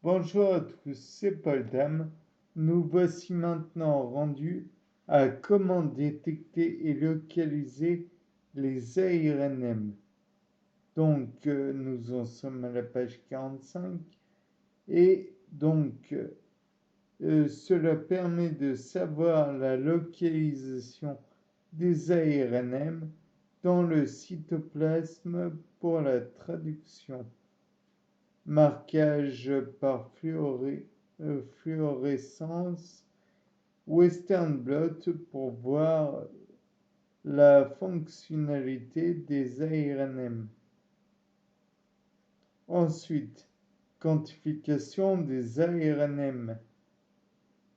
Bonjour à tous, c'est Paul Dame. Nous voici maintenant rendus à comment détecter et localiser les ARNM. Donc, nous en sommes à la page 45 et donc, cela permet de savoir la localisation des ARNM dans le cytoplasme pour la traduction. Marquage par fluorescence, Western blot pour voir la fonctionnalité des ARNM. Ensuite, quantification des ARNM.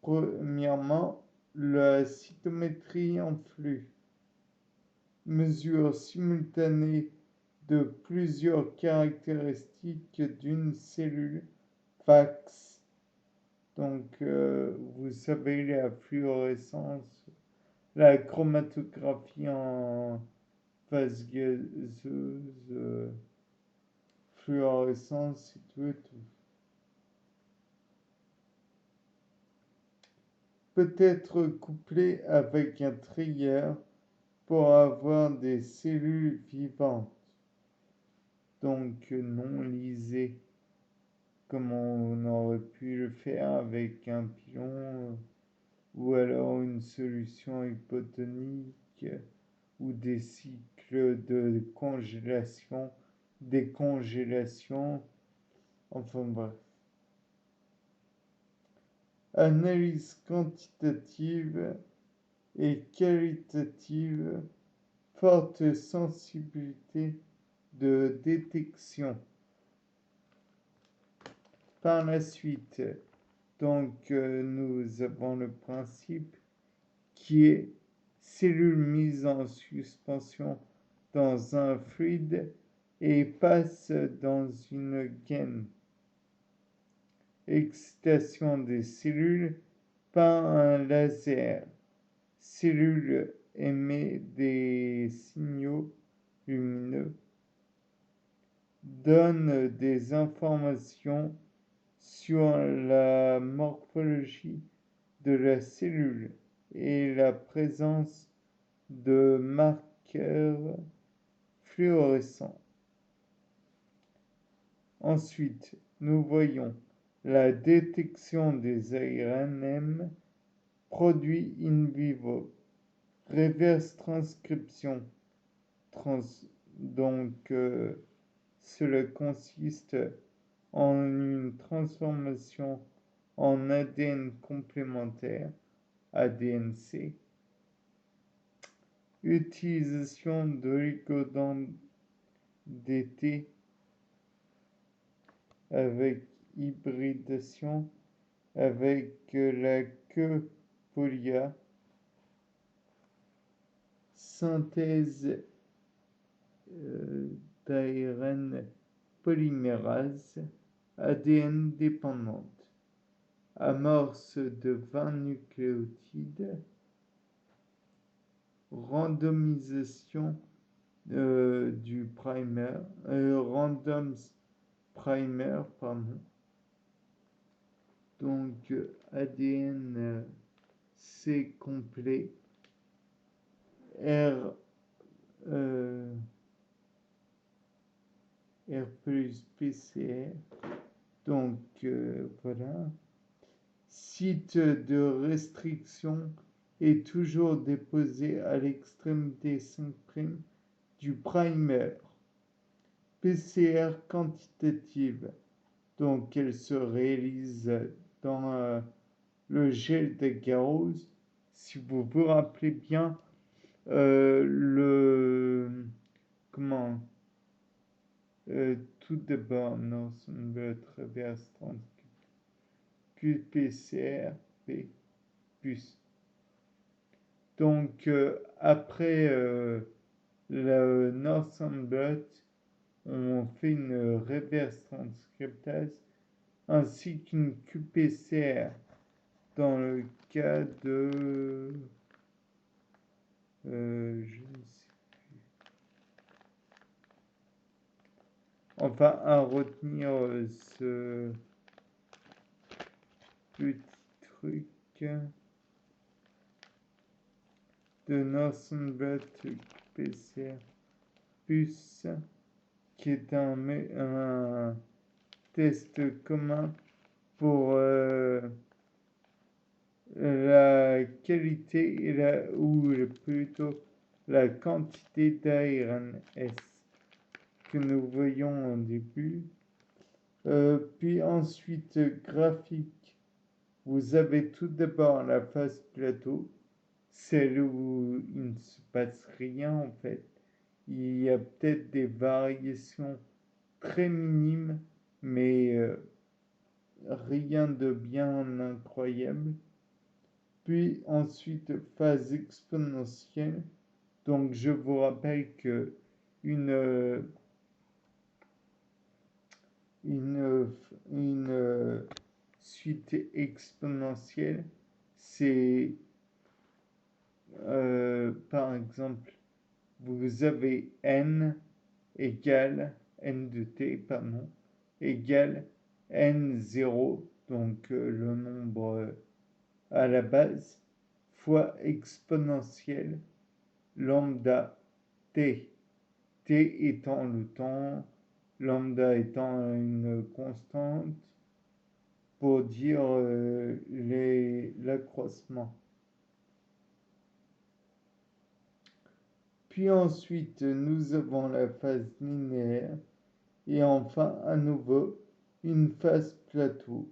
Premièrement, la cytométrie en flux. Mesure simultanée de plusieurs caractéristiques d'une cellule FACS. Donc, vous savez, la fluorescence, la chromatographie en phase gazeuse, fluorescence et tout et tout. Peut être couplé avec un trigger pour avoir des cellules vivantes, donc non lysées, comme on aurait pu le faire avec un pilon ou alors une solution hypotonique ou des cycles de congélation, décongélation, enfin bref. Analyse quantitative et qualitative, forte sensibilité de détection. Par la suite, donc nous avons le principe qui est cellule mise en suspension dans un fluide et passe dans une gaine. Excitation des cellules par un laser. Cellule émet des signaux lumineux, donne des informations sur la morphologie de la cellule et la présence de marqueurs fluorescents. Ensuite, nous voyons la détection des ARNM produits in vivo, reverse transcription. Donc, cela consiste en une transformation en ADN complémentaire, ADNC, utilisation d'oligodendres d'été avec hybridation avec la queue polia, synthèse d'ARN polymérase ADN dépendante, amorce de 20 nucléotides, randomisation du primer, randoms primer, pardon. Donc ADN C complet, R plus PCR. Donc voilà. Site de restriction est toujours déposé à l'extrémité 5' du primer. PCR quantitative, donc elle se réalise dans le gel d'agarose. Si vous vous rappelez bien, tout d'abord, non, ça ne veut être reverse QPCR, P, plus. Donc, après le Northern Blot, on fait une reverse transcriptase ainsi qu'une QPCR dans le cas de je ne sais plus. Enfin, à retenir petit truc de Northern Blot PCR Plus, qui est un test commun pour la qualité et ou plutôt la quantité d'ARNS que nous voyons au début. Puis ensuite, graphique, vous avez tout d'abord la phase plateau, celle où il ne se passe rien en fait. Il y a peut-être des variations très minimes, mais rien de bien incroyable. Puis ensuite, phase exponentielle. Donc je vous rappelle que une suite exponentielle, c'est par exemple, vous avez n égale n de t, pardon, égale n0, donc le nombre à la base, fois exponentielle lambda t, t étant le temps, lambda étant une constante, pour dire l'accroissement. Puis ensuite, nous avons la phase linéaire et enfin, à nouveau, une phase plateau.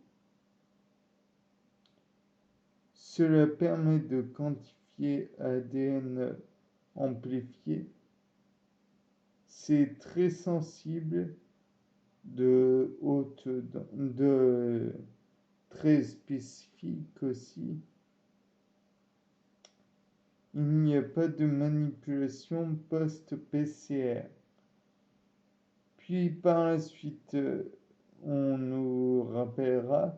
Cela permet de quantifier ADN amplifié. C'est très sensible, de très spécifique aussi. Il n'y a pas de manipulation post-PCR. Puis par la suite, on rappellera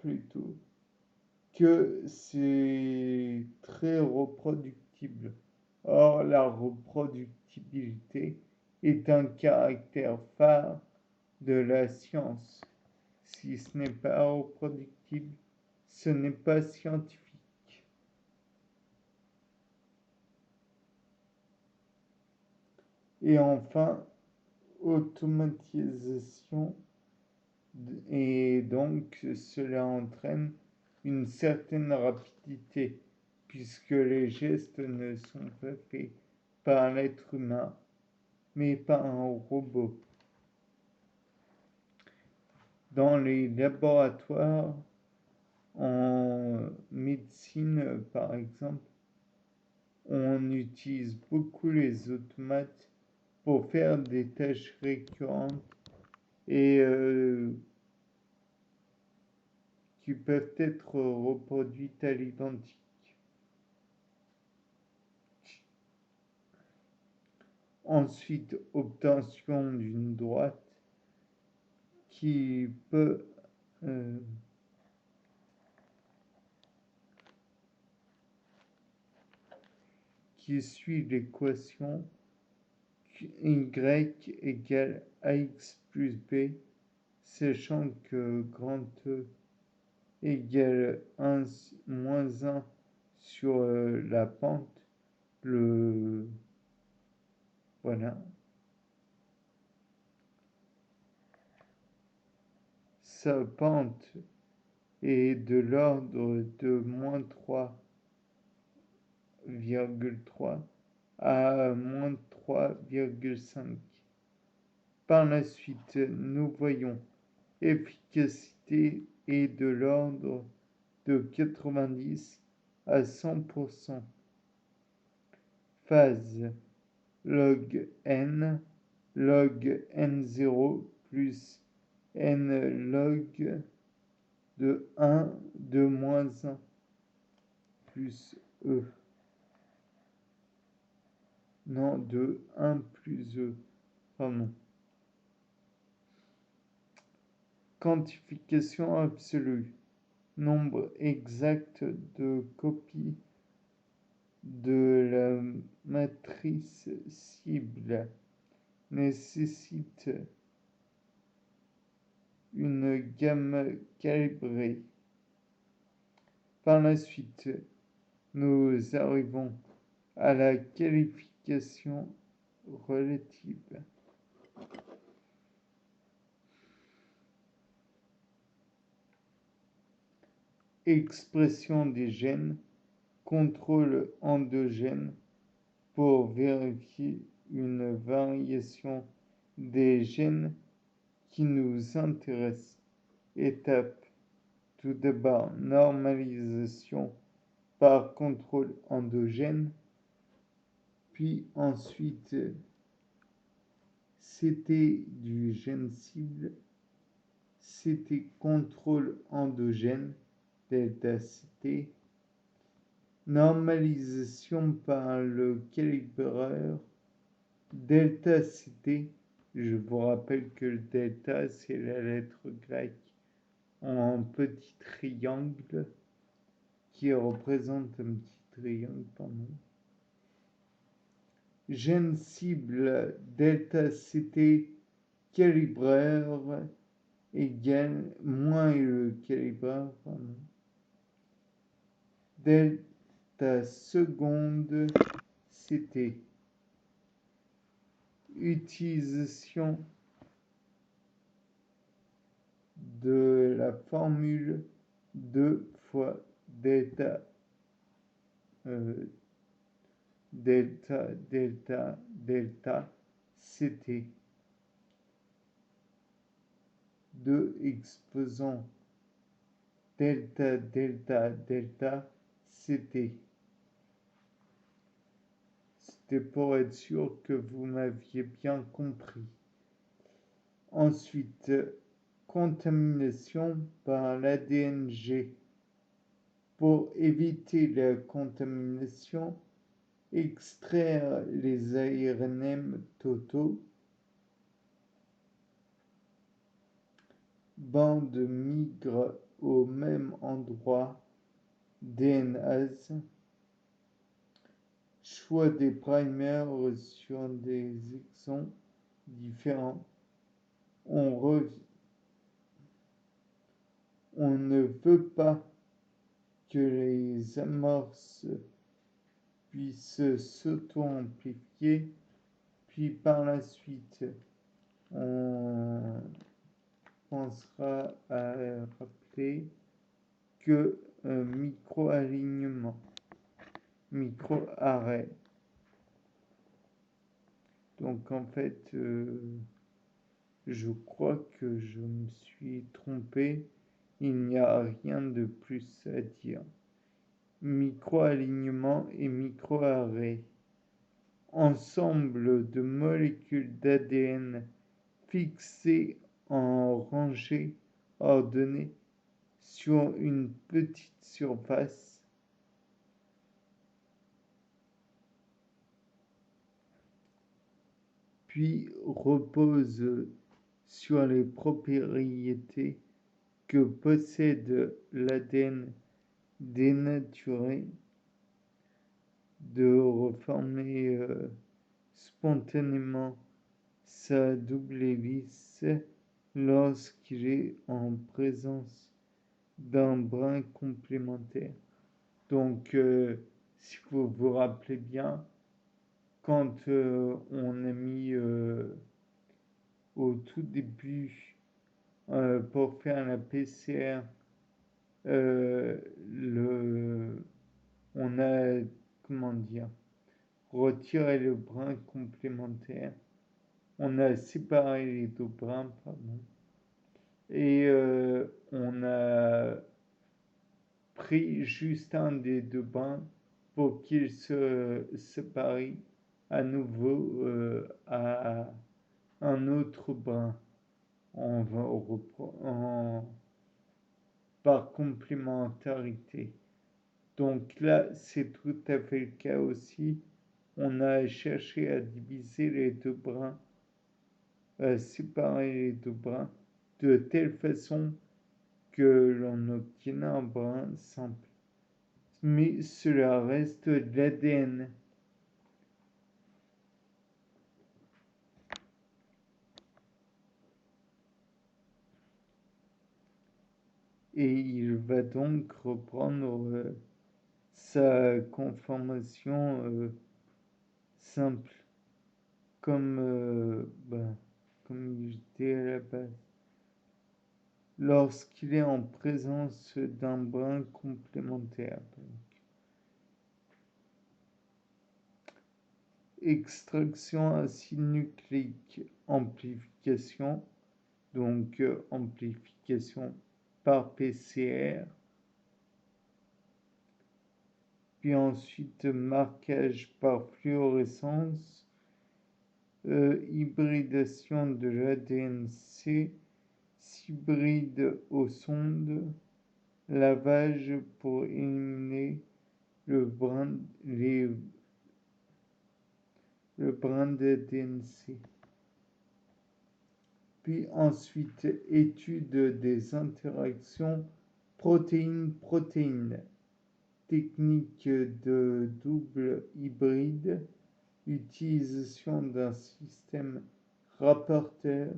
plutôt que c'est très reproductible. Or, la reproductibilité est un caractère phare de la science. Si ce n'est pas reproductible, ce n'est pas scientifique. Et enfin, automatisation, et donc cela entraîne une certaine rapidité, puisque les gestes ne sont pas faits par l'être humain, mais par un robot. Dans les laboratoires, en médecine par exemple, on utilise beaucoup les automates pour faire des tâches récurrentes et qui peuvent être reproduites à l'identique. Ensuite, obtention d'une droite qui peut qui suit l'équation y égale ax plus b, sachant que grand E égale 1 moins 1 sur la pente, voilà. Sa pente est de l'ordre de moins 3,3 à moins 3,5. Par la suite, nous voyons efficacité est de l'ordre de 90 à 100%. Phase log n n0 plus n log de 1 de moins 1 plus e. Non, de 1 plus e. Pardon. Quantification absolue. Nombre exact de copies de la matrice cible nécessite une gamme calibrée. Par la suite, nous arrivons à la qualification relative. Expression des gènes, contrôle endogène pour vérifier une variation des gènes qui nous intéressent. Étape tout d'abord, normalisation par contrôle endogène, puis ensuite CT du gène cible, CT contrôle endogène, delta CT, normalisation par le calibreur, delta CT. Je vous rappelle que le delta, c'est la lettre grecque en petit triangle qui représente un petit triangle, pardon. Gène cible delta CT calibreur égale moins le calibreur, pardon. Delta seconde CT. Utilisation de la formule 2 fois delta delta CT. 2 exposant delta CT. C'était pour être sûr que vous m'aviez bien compris. Ensuite, contamination par l'ADN-G. Pour éviter la contamination, extraire les ARNM totaux, bande migre au même endroit, DNase, choix des primers sur des exons différents. On ne veut pas que les amorces puissent s'auto-amplifier, puis par la suite, on pensera à rappeler que micro-alignement, micro-arrêt. Donc en fait, je crois que je me suis trompé. Il n'y a rien de plus à dire. Micro-alignement et micro-arrêt. Ensemble de molécules d'ADN fixées en rangées ordonnées sur une petite surface. Puis repose sur les propriétés que possède l'ADN dénaturé de reformer spontanément sa double hélice lorsqu'il est en présence d'un brin complémentaire. Donc, si vous vous rappelez bien, quand on a mis au tout début pour faire la PCR, on a, comment dire, retiré le brin complémentaire. On a séparé les deux brins, pardon. Et on a pris juste un des deux brins pour qu'il se sépare à nouveau à un autre brin par complémentarité. Donc là, c'est tout à fait le cas aussi. On a cherché à diviser les deux brins, à séparer les deux brins de telle façon que l'on obtienne un brin simple. Mais cela reste de l'ADN. et il va donc reprendre sa conformation simple, comme je disais à la base, lorsqu'il est en présence d'un brin complémentaire. Extraction acide nucléique, amplification, donc amplification par PCR, puis ensuite marquage par fluorescence, hybridation de l'ADN-C, hybride aux sondes, lavage pour éliminer le brin d'ADN-C. Puis ensuite, étude des interactions protéine-protéine, technique de double hybride, utilisation d'un système rapporteur,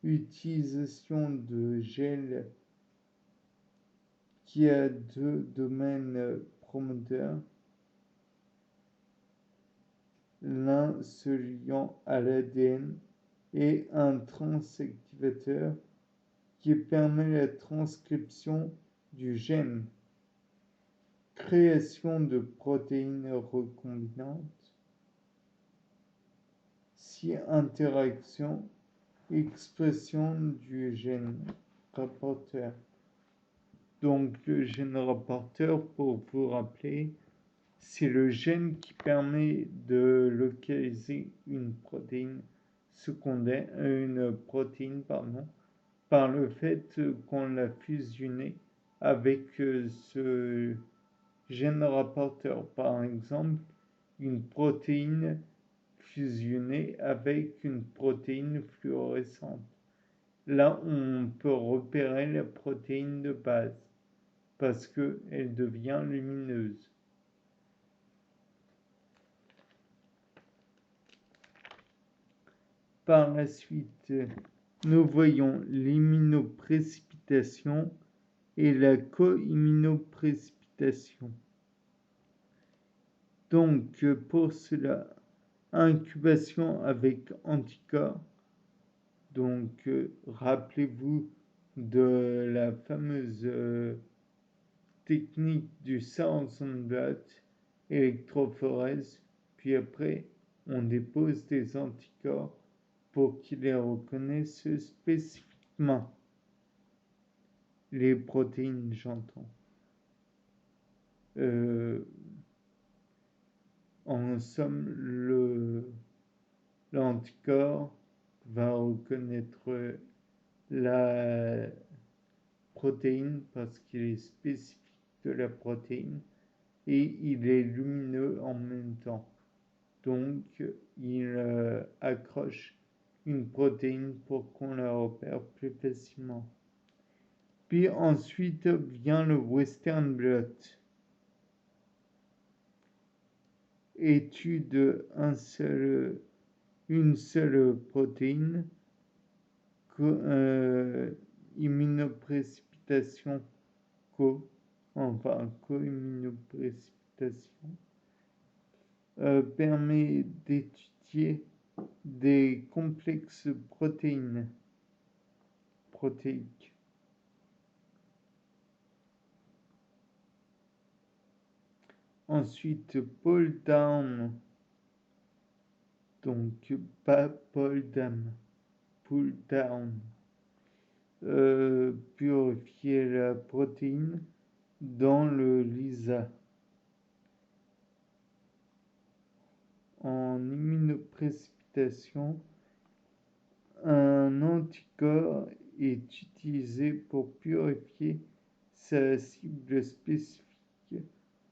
utilisation de gel qui a deux domaines promoteurs, l'un se liant à l'ADN et un transactivateur qui permet la transcription du gène, création de protéines recombinantes, si interaction, expression du gène rapporteur. Donc le gène rapporteur, pour vous rappeler, c'est le gène qui permet de localiser une protéine secondaire, par le fait qu'on l'a fusionné avec ce gène rapporteur. Par exemple, une protéine fusionnée avec une protéine fluorescente. Là, on peut repérer la protéine de base parce qu'elle devient lumineuse. Par la suite, nous voyons l'immunoprécipitation et la co-immunoprécipitation. Donc, pour cela, incubation avec anticorps. Donc, rappelez-vous de la fameuse technique du Sauerbrunn électrophorèse, puis après, on dépose des anticorps pour qu'ils les reconnaissent spécifiquement. Les protéines, j'entends. En somme, l'anticorps va reconnaître la protéine parce qu'il est spécifique de la protéine et il est lumineux en même temps. Donc, il accroche une protéine pour qu'on la repère plus facilement. Puis ensuite vient le Western blot. Étude une seule protéine, immunoprécipitation co-immunoprécipitation, permet d'étudier des complexes protéiques. Ensuite, pull down, donc pas pull down, purifier la protéine dans le LISA. En immunoprécipitation, un anticorps est utilisé pour purifier sa cible spécifique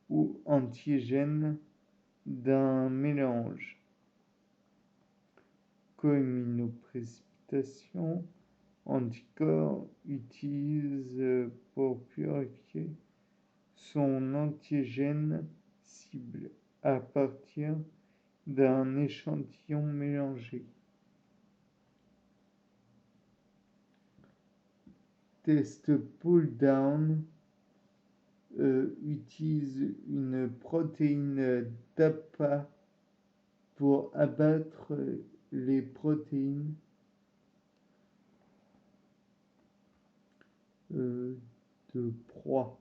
ou antigène d'un mélange. Co-immunoprécipitation, anticorps utilise pour purifier son antigène cible à partir d'un échantillon mélangé. test pull-down utilise une protéine d'APA pour abattre les protéines de proie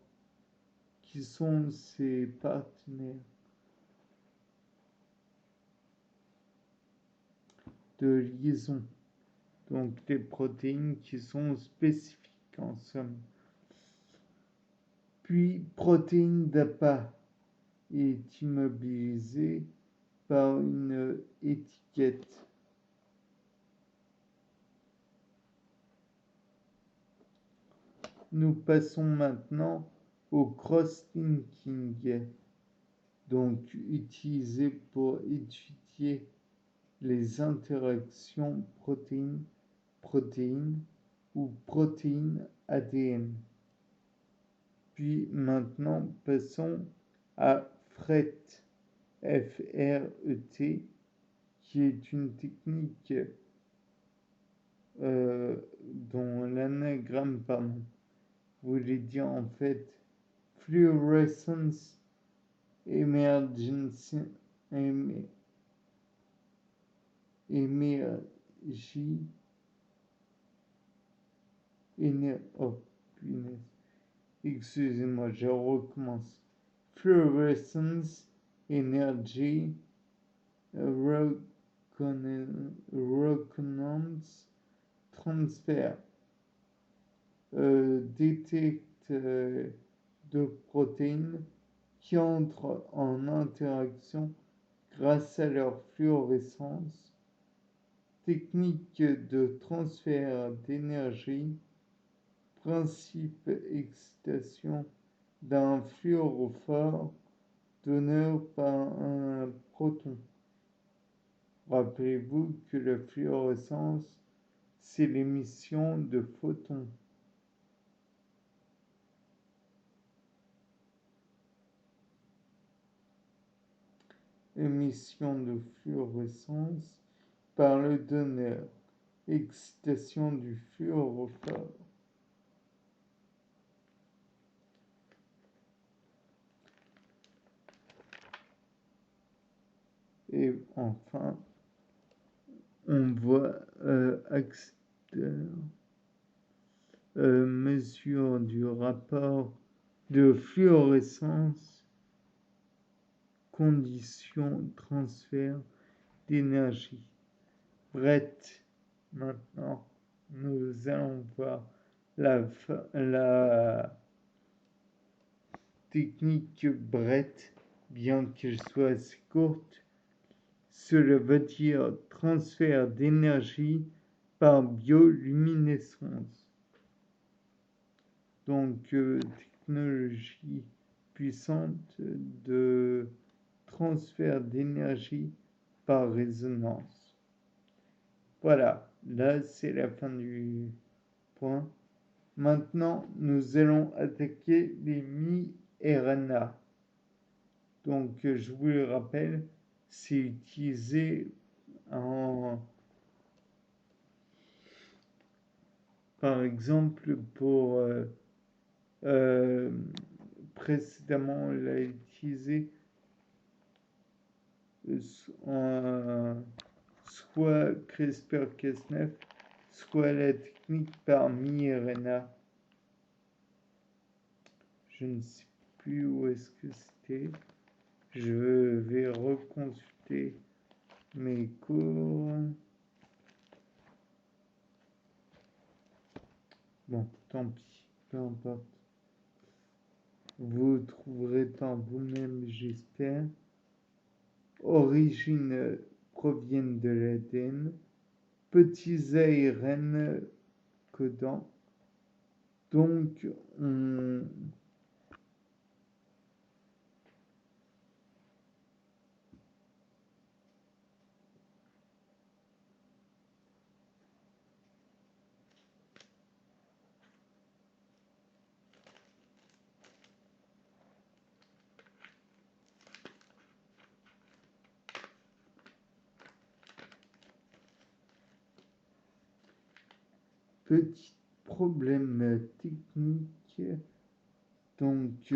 qui sont ses partenaires de liaison. Donc des protéines qui sont spécifiques en somme. Puis protéine d'APA est immobilisée par une étiquette. Nous passons maintenant au cross-linking, donc utilisé pour étudier les interactions protéines-protéines ou protéines-ADN. Puis maintenant, passons à FRET, F-R-E-T, qui est une technique dont l'anagramme, voulait dire en fait Fluorescence Emergency excusez-moi, je recommence. Fluorescence Energy Resonance Transfer détecte de protéines qui entrent en interaction grâce à leur fluorescence, technique de transfert d'énergie, principe excitation d'un fluorophore donné par un proton. Rappelez-vous que la fluorescence, c'est l'émission de photons. Émission de fluorescence par le donneur, excitation du fluorophore. Et enfin, on voit mesure du rapport de fluorescence, condition transfert d'énergie. Brett, maintenant, nous allons voir la technique Brett, bien qu'elle soit assez courte. Cela veut dire transfert d'énergie par bioluminescence. Donc, technologie puissante de transfert d'énergie par résonance. Voilà, là c'est la fin du point. Maintenant, nous allons attaquer les mi-RNA. Donc, je vous le rappelle, c'est utilisé par exemple pour précédemment on l'a utilisé soit CRISPR-Cas9, soit la technique par mi-RNA. Je ne sais plus où est-ce que c'était. Je vais reconsulter mes cours. Bon, tant pis, peu importe. Vous trouverez par vous-même, j'espère. Origines proviennent de l'ADN. Petits ARN codants. Donc, on petites problème technique. Donc,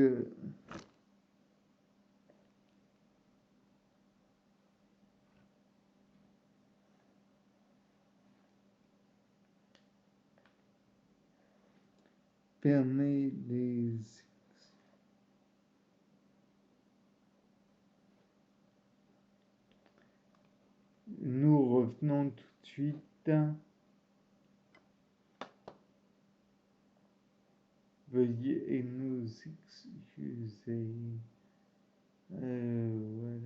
permet les... Nous revenons tout de suite. Veuillez nous excuser. Voilà.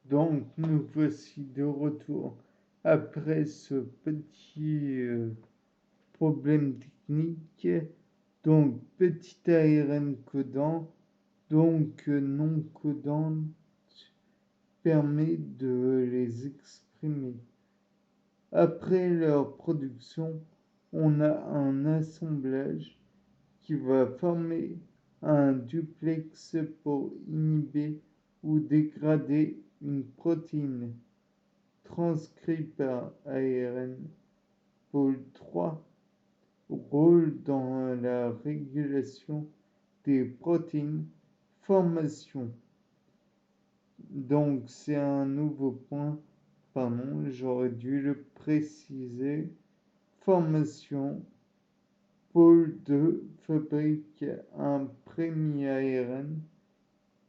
Donc, nous voici de retour après ce petit problème technique. Donc, petit ARN codant, donc non codant, permet de les exprimer. Après leur production, on a un assemblage qui va former un duplex pour inhiber ou dégrader une protéine transcrite par ARN. Pôle 3, rôle dans la régulation des protéines, formation. Donc c'est un nouveau point, pardon, j'aurais dû le préciser. Formation. Pôle 2 fabrique un premier ARN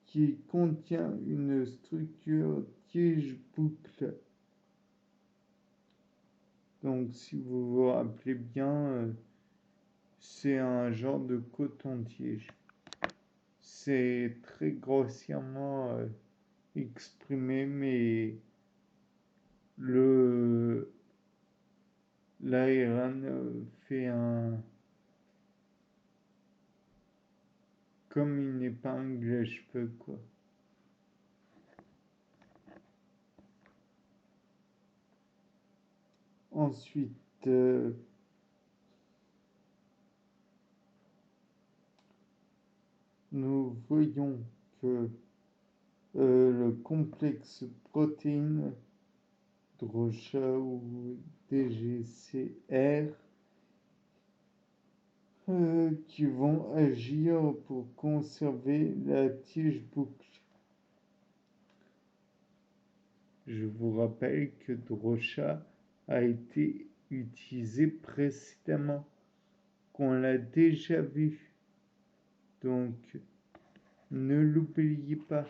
qui contient une structure tige-boucle. Donc si vous vous rappelez bien, c'est un genre de coton-tige. C'est très grossièrement exprimé, mais l'ARN fait un... comme une épingle à cheveux, quoi. Ensuite, nous voyons que le complexe protéine Drosha ou DGCR qui vont agir pour conserver la tige boucle. Je vous rappelle que Drosha a été utilisé précédemment, qu'on l'a déjà vu. Donc, ne l'oubliez pas.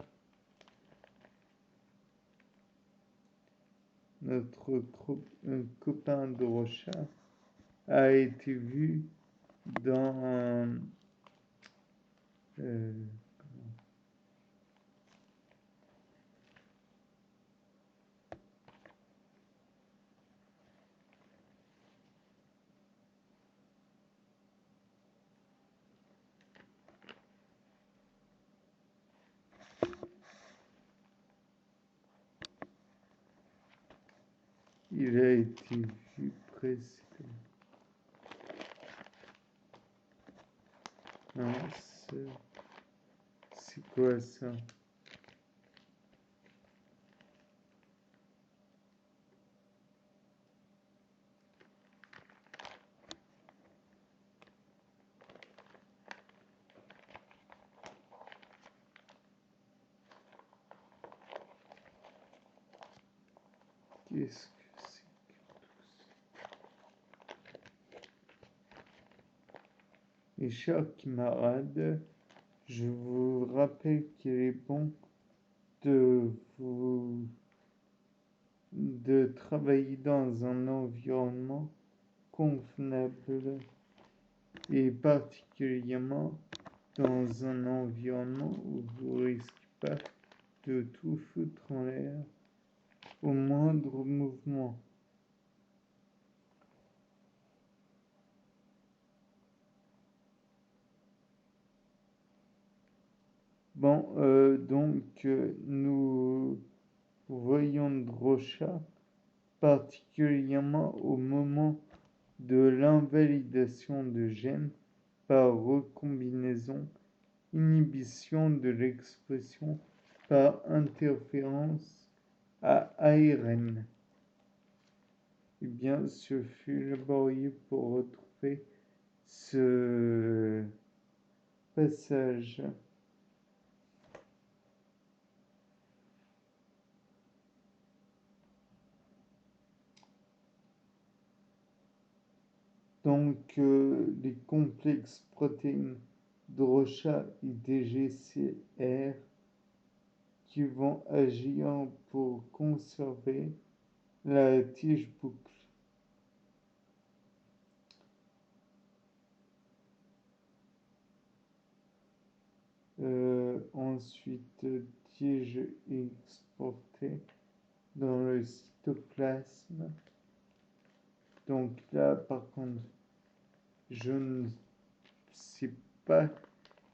Notre copain Drosha a été vu dans il a été vu précédemment. C'est quoi ça? Qu'est-ce que c'est que tout ça? Et chers camarades, je vous rappelle qu'il est bon de travailler dans un environnement convenable et particulièrement dans un environnement où vous ne risquez pas de tout foutre en l'air au moindre mouvement. Bon, donc nous voyons Drosha particulièrement au moment de l'invalidation de gènes par recombinaison, inhibition de l'expression par interférence à ARN. eh bien, ce fut laborieux pour retrouver ce passage. Donc, les complexes protéines DROCHA et DGCR qui vont agir pour conserver la tige boucle. Ensuite, tige exportée dans le cytoplasme. Donc là, par contre, je ne sais pas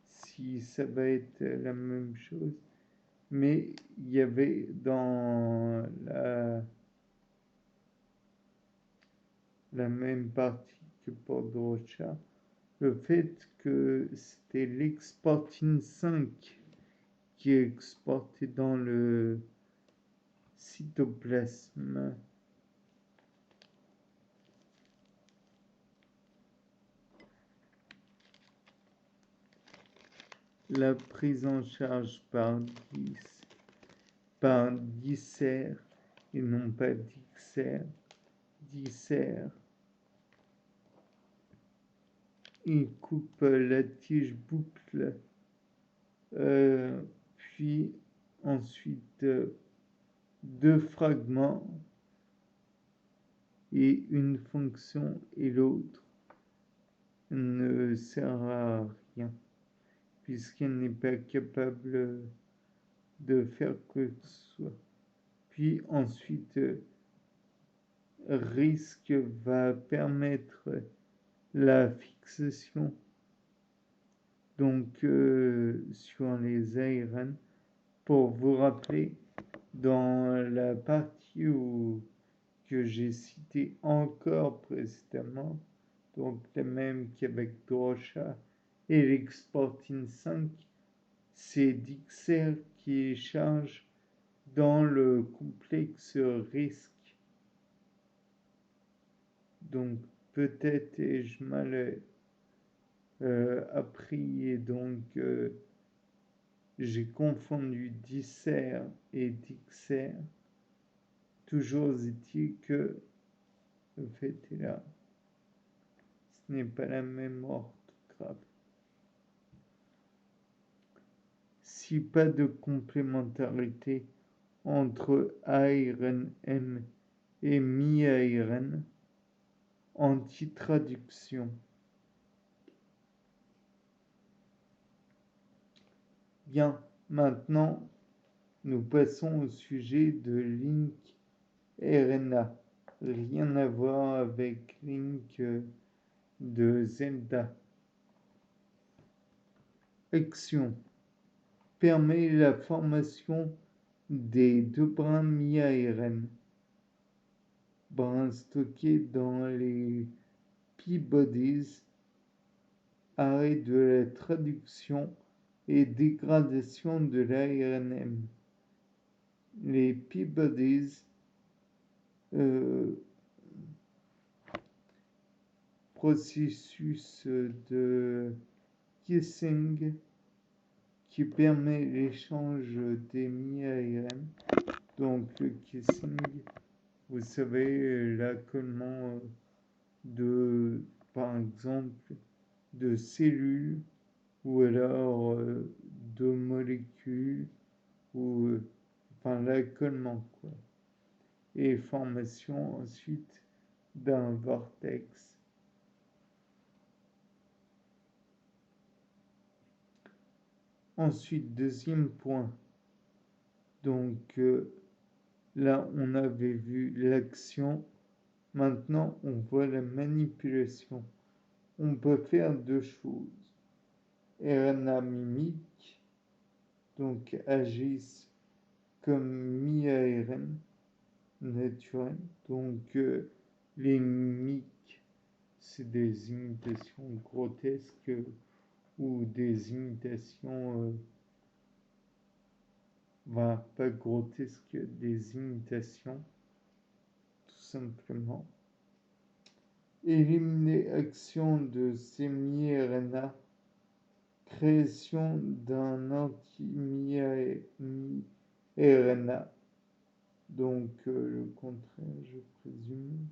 si ça va être la même chose, mais il y avait dans la même partie que pour DROCHA le fait que c'était l'exportine 5 qui est exporté dans le cytoplasme. La prise en charge par DICER et non pas DICER. Il coupe la tige boucle, puis ensuite 2 fragments et une fonction et l'autre ne sert à rien puisqu'elle n'est pas capable de faire quoi que ce soit. Puis ensuite, risque va permettre la fixation donc sur les ARN. Pour vous rappeler, dans la partie que j'ai citée encore précédemment, donc la même qu'avec DROCHA et l'exportine 5, c'est DICER qui charge dans le complexe risque. Donc peut-être ai-je mal appris et donc j'ai confondu DICER et DICER. Toujours est-il que le fait est là. Ce n'est pas la même orthographe. Si pas de complémentarité entre ARN-M et mi-ARN, anti-traduction. Bien, maintenant, nous passons au sujet de Link RNA. Rien à voir avec Link de Zelda. Action. Permet la formation des 2 brins mi-ARN. Brins stockés dans les P-bodies. Arrêt de la traduction et dégradation de l'ARN-M. Les P-bodies processus de kissing qui permet l'échange des mi-ARN. Donc le kissing, vous savez, l'accolement de, par exemple, de cellules ou alors de molécules ou enfin l'accolement quoi. Et formation ensuite d'un vortex. Ensuite, deuxième point. Donc là, on avait vu l'action. Maintenant, on voit la manipulation. On peut faire 2 choses. RNA mimiques, donc agissent comme mi-ARN naturel. Donc les mimiques, c'est des imitations grotesques ou des imitations, pas grotesques, des imitations, tout simplement. éliminer action de ces mi-RNA, création d'un anti-mi-RNA, donc le contraire, je présume,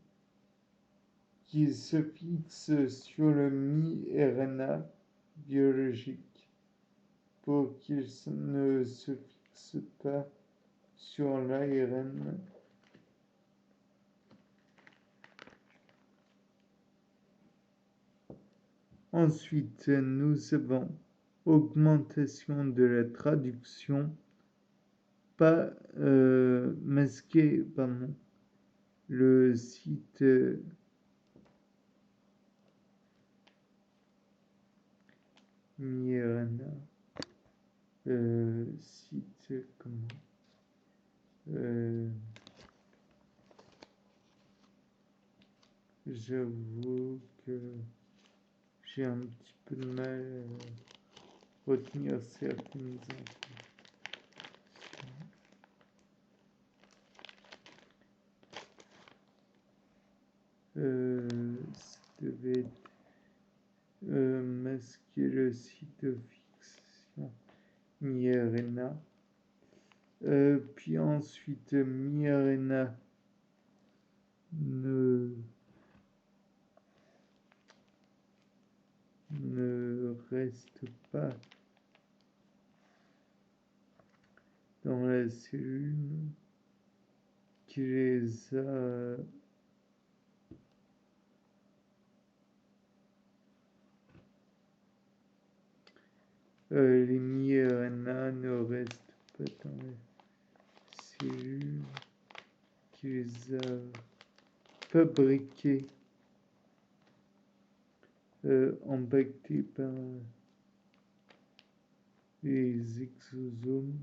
qui se fixe sur le mi-RNA biologique pour qu'il ne se fixe pas sur l'ARN. Ensuite, nous avons augmentation de la traduction, pas masquer, pardon, le site mi-RNA, site comment j'avoue que j'ai un petit peu de mal à retenir certaines infos. Ça devait être masquer le site de fixation mi-RNA. Puis ensuite, mi-RNA ne reste pas dans la cellule qui les a les mi-RNA ne restent pas dans la cellule qui les a fabriqués, impactés par les exosomes.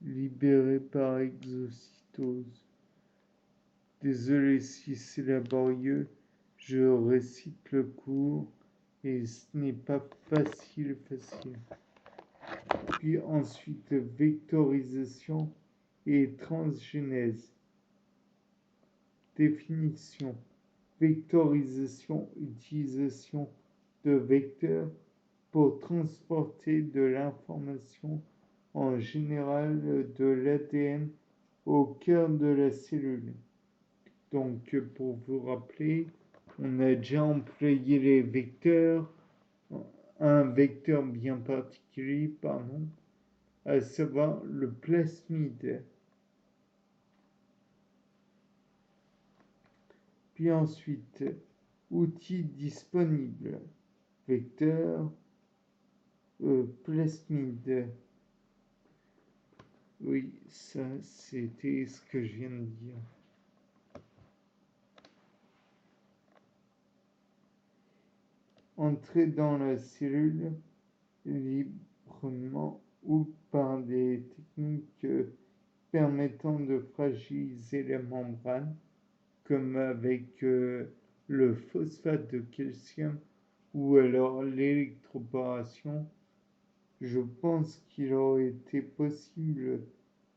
Libérés par exocytose. Désolé si c'est laborieux, je récite le cours et ce n'est pas facile. Puis ensuite, vectorisation et transgénèse. Définition. Vectorisation, utilisation de vecteurs pour transporter de l'information, en général de l'ADN, au cœur de la cellule. Donc, pour vous rappeler, on a déjà employé les vecteurs, un vecteur bien particulier, pardon, à savoir le plasmide. Puis ensuite, outils disponibles, vecteur, plasmide. Oui, ça c'était ce que je viens de dire. Entrer dans la cellule librement ou par des techniques permettant de fragiliser les membranes, comme avec le phosphate de calcium ou alors l'électroporation. Je pense qu'il aurait été possible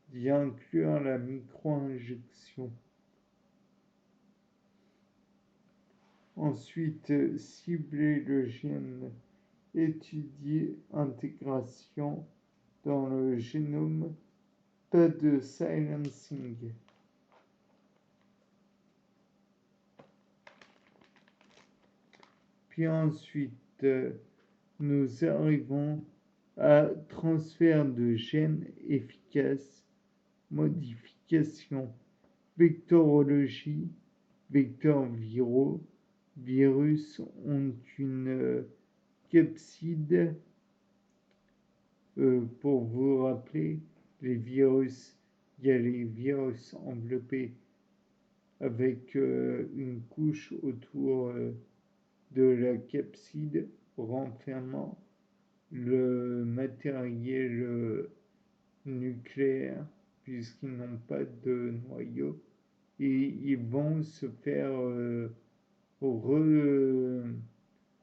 d'y inclure la micro-injection. Ensuite, cibler le gène, étudier intégration dans le génome, pas de silencing. Puis ensuite, nous arrivons à transfert de gènes efficaces, modification, vectorologie, vecteurs viraux, virus ont une capside. Pour vous rappeler, les virus, il y a les virus enveloppés avec une couche autour de la capside renfermant le matériel nucléaire puisqu'ils n'ont pas de noyau et ils vont se faire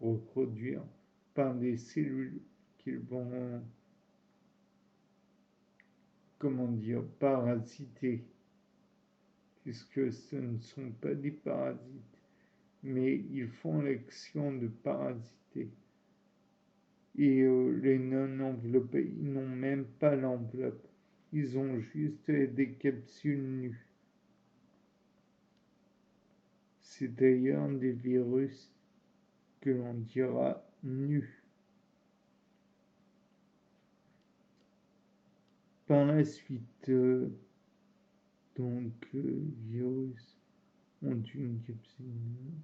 reproduire par des cellules qu'ils vont comment dire, parasiter, puisque ce ne sont pas des parasites, mais ils font l'action de parasiter. Et les non-enveloppés, ils n'ont même pas l'enveloppe, ils ont juste des capsules nues. C'est d'ailleurs des virus que l'on dira nus. Par la suite, virus ont une capsule nue.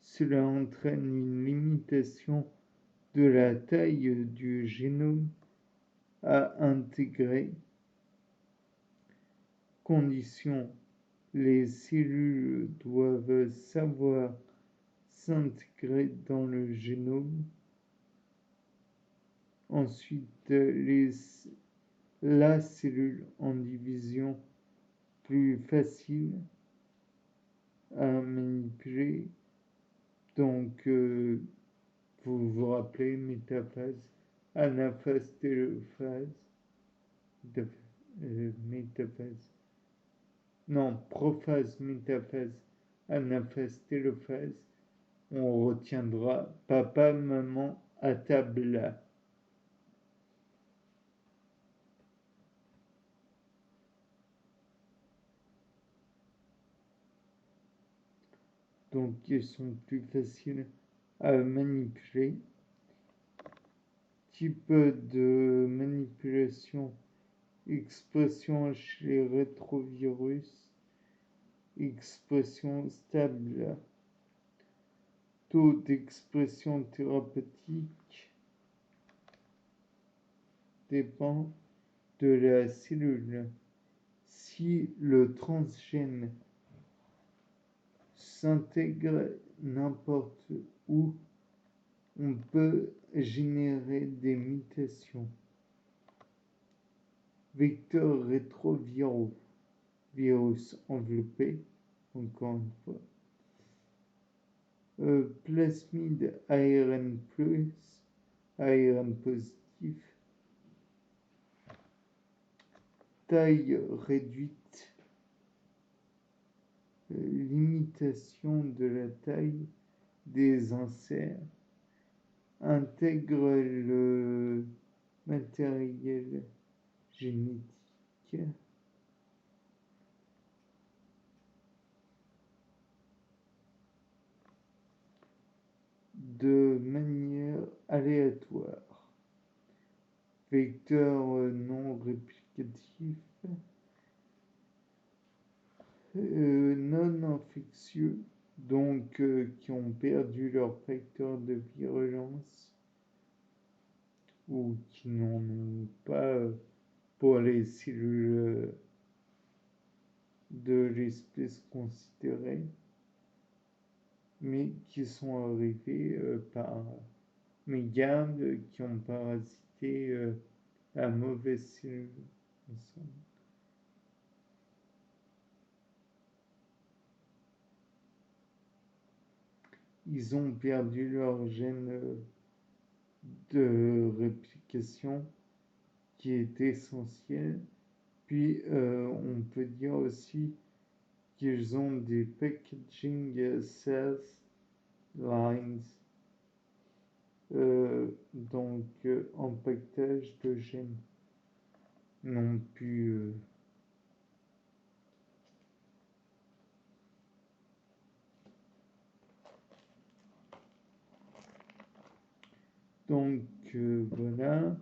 Cela entraîne une limitation de la taille du génome à intégrer. Condition, les cellules doivent savoir s'intégrer dans le génome. Ensuite, la cellule en division plus facile à manipuler. Donc, vous vous rappelez, métaphase, anaphase, télophase, métaphase. Non, prophase, métaphase, anaphase, télophase. On retiendra papa, maman, à table. Donc, ils sont plus faciles à manipuler. Type de manipulation, expression chez les rétrovirus, expression stable, taux d'expression thérapeutique dépend de la cellule. Si le transgène s'intègre n'importe où, on peut générer des mutations. Vecteurs rétroviraux, virus enveloppé, encore une fois. Plasmide ARN+, ARN positif. Taille réduite, limitation de la taille des inserts, intègre le matériel génétique. De manière aléatoire. Vecteurs non réplicatifs, non infectieux, donc qui ont perdu leur facteur de virulence ou qui n'en ont pas pour les cellules de l'espèce considérée, mais qui sont arrivés par mégardes qui ont parasité la mauvaise cellule. Ils ont perdu leur gène de réplication qui est essentiel. Puis on peut dire aussi qu'ils ont des packaging cells lines, donc empaquetage de gènes non plus donc voilà,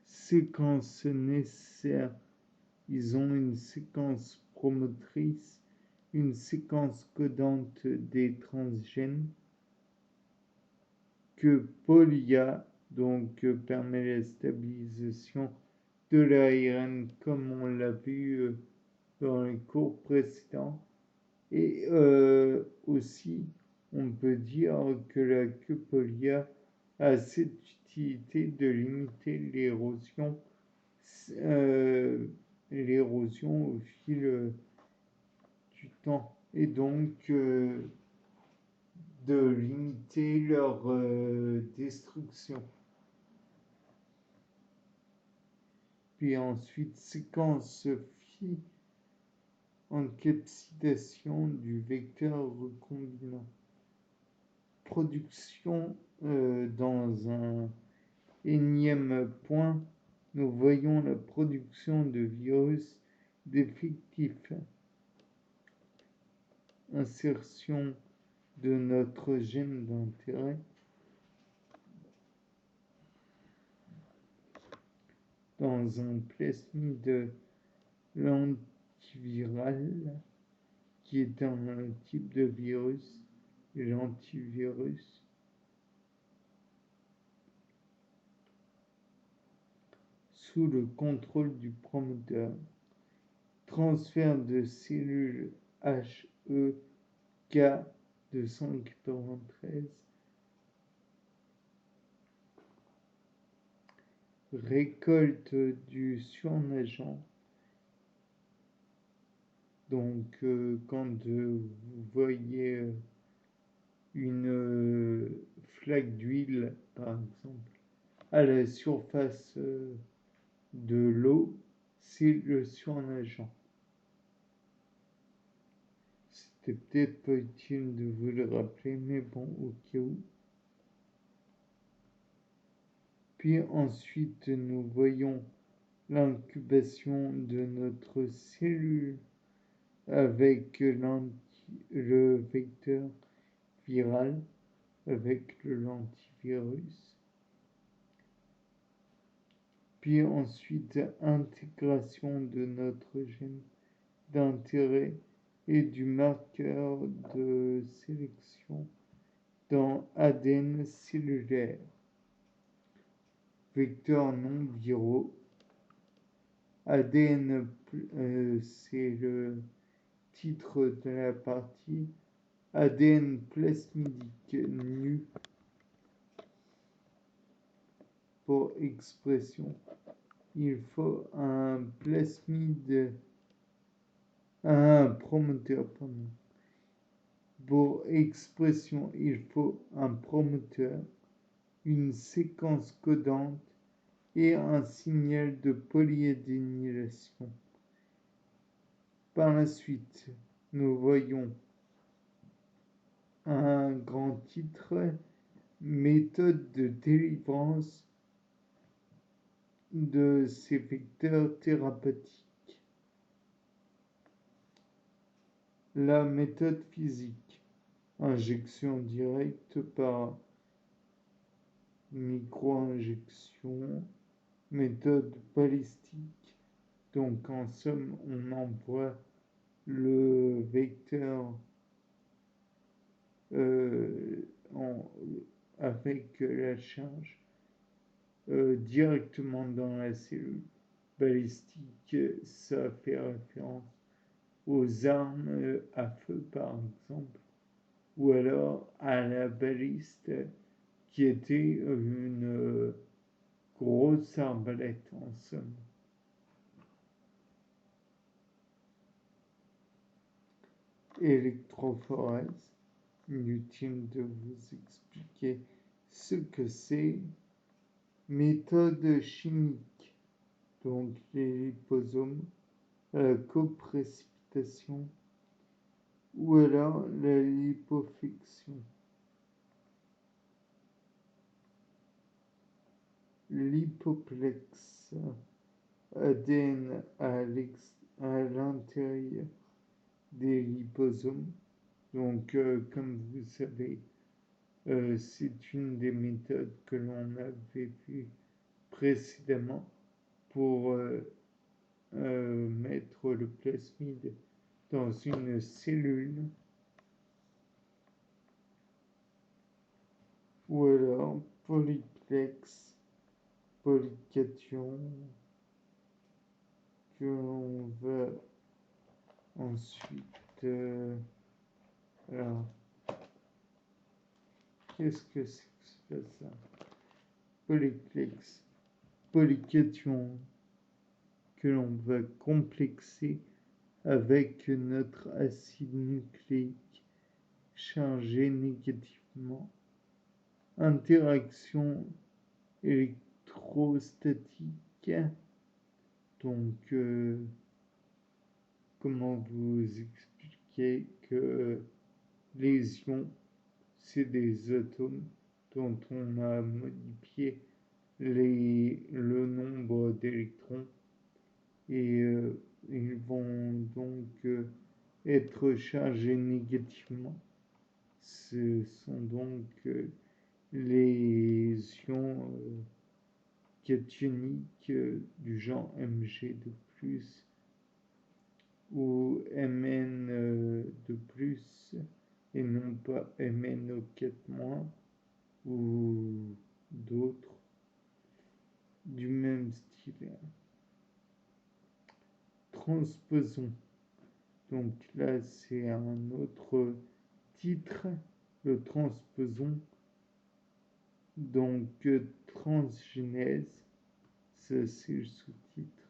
séquence nécessaire, ils ont une séquence promotrice, une séquence codante des transgènes que Polia donc permet la stabilisation de l'ARN comme on l'a vu dans les cours précédents. Et aussi, on peut dire que la Polia a cette utilité de limiter l'érosion au fil du temps et donc de limiter leur destruction. Puis ensuite, séquence phi encapsidation du vecteur recombinant. Production dans un énième point, nous voyons la production de virus défectifs. Insertion de notre gène d'intérêt dans un plasmide lentiviral qui est un type de virus, l'antivirus. Sous le contrôle du promoteur. Transfert de cellules HEK293. Récolte du surnageant. Donc, quand vous voyez une flaque d'huile, par exemple, à la surface de l'eau, c'est le surnageant. C'était peut-être pas utile de vous le rappeler, mais bon, au cas où. Puis ensuite, nous voyons l'incubation de notre cellule avec le vecteur viral, avec le lentivirus. Puis ensuite, intégration de notre gène d'intérêt et du marqueur de sélection dans ADN cellulaire. Vecteurs non viraux. ADN, c'est le titre de la partie. ADN plasmidique nu pour expression. Il faut un plasmide, un promoteur, pardon. Pour expression, il faut un promoteur, une séquence codante et un signal de polyadénylation. Par la suite, nous voyons un grand titre, méthode de délivrance de ces vecteurs thérapeutiques. La méthode physique, injection directe par micro-injection, méthode balistique, donc en somme on envoie le vecteur avec la charge directement dans la cellule. Balistique, ça fait référence aux armes à feu par exemple, ou alors à la baliste qui était une grosse arbalète en somme. Électrophorèse, inutile de vous expliquer ce que c'est. Méthode chimique, donc les liposomes, la coprécipitation ou alors la lipofection. Lipoplex, ADN à l'intérieur des liposomes. Donc, comme vous savez, c'est une des méthodes que l'on avait vues précédemment pour mettre le plasmide dans une cellule. Ou alors polyplex, polycation, que l'on va ensuite... alors, qu'est-ce que c'est que ça? Polyplex, polycation, que l'on va complexer avec notre acide nucléique chargé négativement. Interaction électrostatique Donc, comment vous expliquer que les ions, c'est des atomes dont on a modifié le nombre d'électrons et ils vont donc être chargés négativement. Ce sont donc les ions cationiques du genre Mg2+, ou Mn de plus et non pas MnO4- ou d'autres du même style. Transposons. Donc là, c'est un autre titre, le transposon. Donc transgénèse, ça c'est le sous-titre.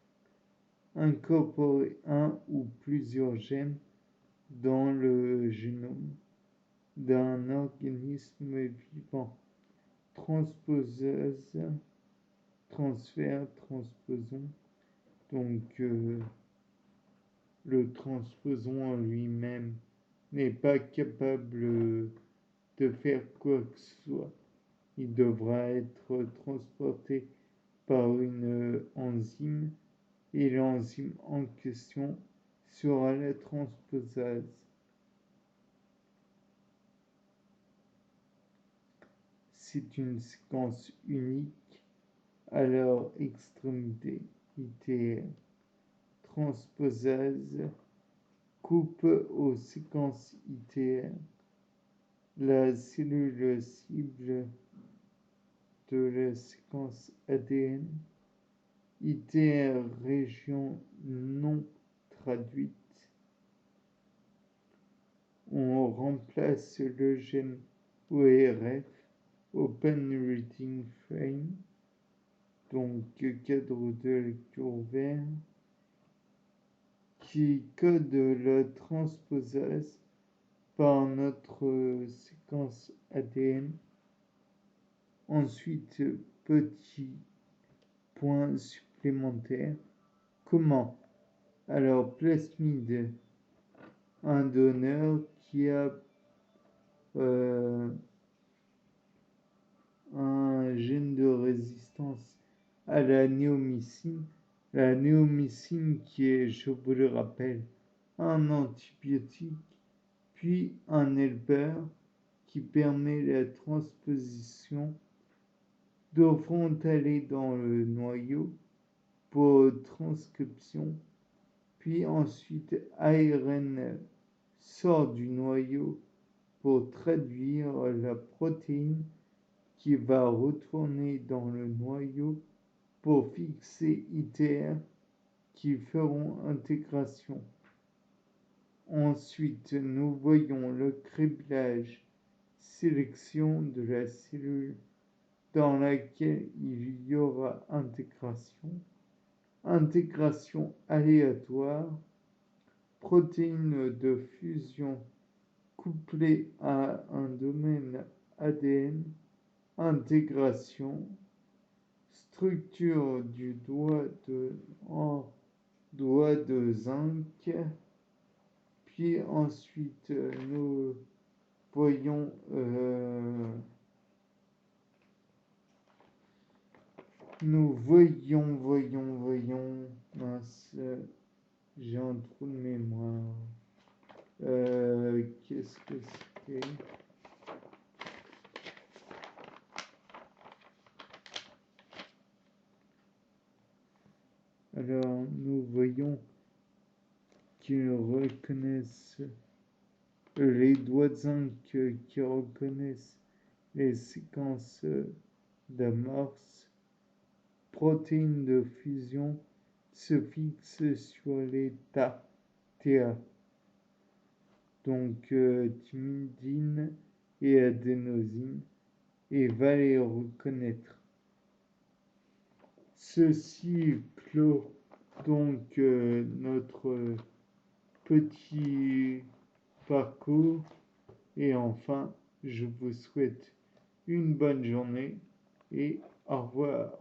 Incorporer un ou plusieurs gènes dans le génome d'un organisme vivant. Transposeuse, transfert, transposon. Donc le transposon en lui-même n'est pas capable de faire quoi que ce soit. Il devra être transporté par une enzyme et l'enzyme en question sera la transposase. C'est une séquence unique à leur extrémité ITR. Transposase coupe aux séquences ITR la cellule cible de la séquence ADN, ITR région non traduite. On remplace le gène ORF, Open Reading Frame, donc cadre de lecture ouvert, qui code la transposase par notre séquence ADN. Ensuite, petit point supplémentaire. Comment? Alors, plasmide, un donneur qui a un gène de résistance à la néomycine. La néomycine qui est, je vous le rappelle, un antibiotique, puis un helper qui permet la transposition devront aller dans le noyau pour transcription, puis ensuite ARN sort du noyau pour traduire la protéine qui va retourner dans le noyau pour fixer ITR qui feront intégration. Ensuite, nous voyons le criblage, sélection de la cellule dans laquelle il y aura intégration, intégration aléatoire, protéine de fusion couplée à un domaine ADN, intégration, structure du doigt de zinc, puis ensuite nous voyons mince, j'ai un trou de mémoire. Qu'est-ce que c'était? Alors, nous voyons qu'ils reconnaissent les doigts de zinc qui reconnaissent les séquences d'amorce. Protéines de fusion se fixent sur les TA. Donc thymidine et adénosine, et va les reconnaître. Ceci clôt donc notre petit parcours, et enfin je vous souhaite une bonne journée et au revoir.